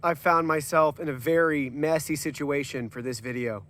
I found myself in a very messy situation for this video.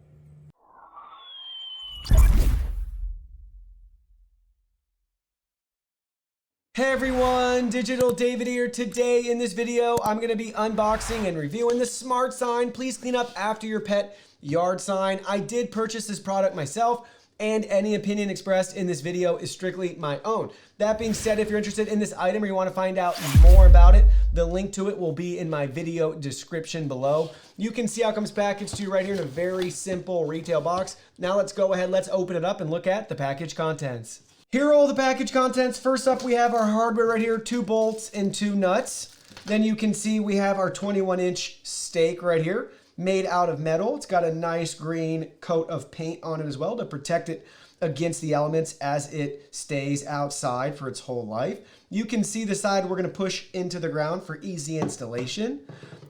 Hey everyone, Digital David here. Today in this video, I'm going to be unboxing and reviewing the SmartSign Please Clean Up After Your Pet yard sign. I did purchase this product myself, and any opinion expressed in this video is strictly my own. That being said, if you're interested in this item or you want to find out more about it, the link to it will be in my video description below. You can see how it comes packaged to you right here in a very simple retail box. Now let's go ahead, let's open it up and look at the package contents. Here are all the package contents. First up, we have our hardware right here, 2 bolts and 2 nuts. Then you can see we have our 21-inch stake right here, made out of metal. It's got a nice green coat of paint on it as well to protect it against the elements as it stays outside for its whole life. You can see the side we're going to push into the ground for easy installation.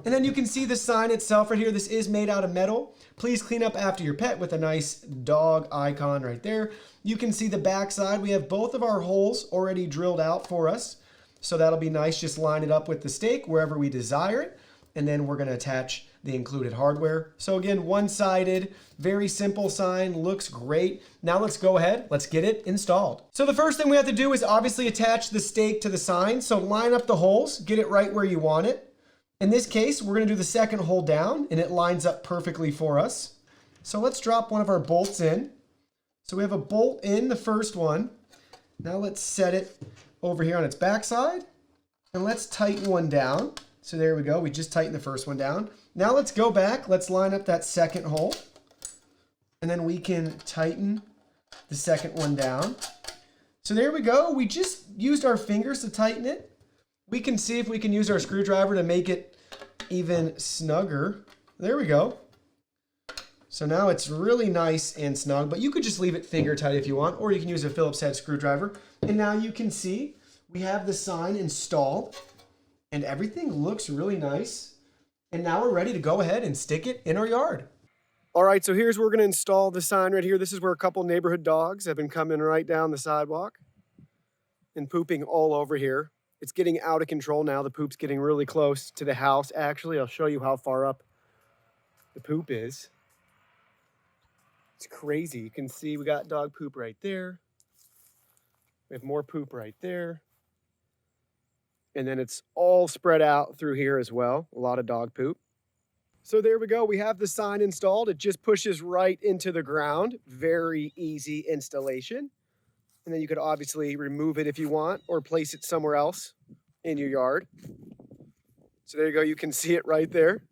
And then you can see the sign itself right here. This is made out of metal. Please clean up after your pet, with a nice dog icon right there. You can see the back side. We have both of our holes already drilled out for us. So that'll be nice. Just line it up with the stake wherever we desire it. And then we're going to attach the included hardware. So again, one-sided, very simple sign, looks great. Now let's go ahead, let's get it installed. So the first thing we have to do is obviously attach the stake to the sign. So line up the holes, get it right where you want it. In this case, we're going to do the second hole down, and it lines up perfectly for us. So let's drop one of our bolts in. So we have a bolt in the first one. Now let's set it over here on its backside, and let's tighten one down. So there we go. We just tightened the first one down. Now let's go back. Let's line up that second hole, and then we can tighten the second one down. So there we go. We just used our fingers to tighten it. We can see if we can use our screwdriver to make it even snugger. There we go. So now it's really nice and snug, but you could just leave it finger tight if you want, or you can use a Phillips head screwdriver. And now you can see we have the sign installed, and everything looks really nice. And now we're ready to go ahead and stick it in our yard. All right, so here's where we're going to install the sign right here. This is where a couple neighborhood dogs have been coming right down the sidewalk and pooping all over here. It's getting out of control now. The poop's getting really close to the house. Actually, I'll show you how far up the poop is. It's crazy. You can see we got dog poop right there. We have more poop right there. And then it's all spread out through here as well. A lot of dog poop. So there we go. We have the sign installed. It just pushes right into the ground. Very easy installation. And then you could obviously remove it if you want, or place it somewhere else in your yard. So there you go. You can see it right there.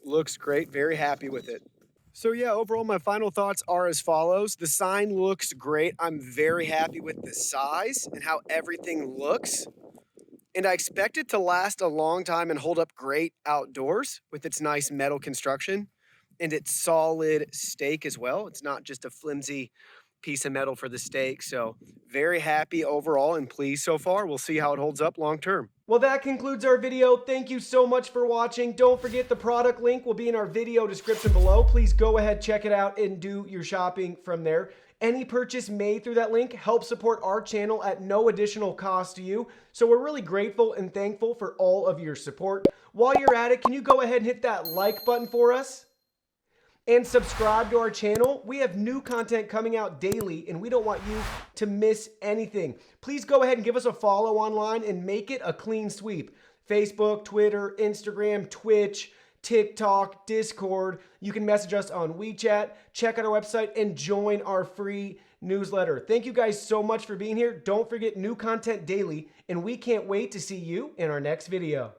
Looks great. Very happy with it. So yeah, overall, my final thoughts are as follows. The sign looks great. I'm very happy with the size and how everything looks. And I expect it to last a long time and hold up great outdoors with its nice metal construction and its solid stake as well. It's not just a flimsy piece of metal for the stake. So very happy overall and pleased so far. We'll see how it holds up long term. Well, that concludes our video. Thank you so much for watching. Don't forget the product link will be in our video description below. Please go ahead, check it out, and do your shopping from there. Any purchase made through that link helps support our channel at no additional cost to you. So we're really grateful and thankful for all of your support. While you're at it, can you go ahead and hit that like button for us? And subscribe to our channel. We have new content coming out daily, and we don't want you to miss anything. Please go ahead and give us a follow online and make it a clean sweep. Facebook, Twitter, Instagram, Twitch, TikTok, Discord. You can message us on WeChat. Check out our website and join our free newsletter. Thank you guys so much for being here. Don't forget, new content daily, and we can't wait to see you in our next video.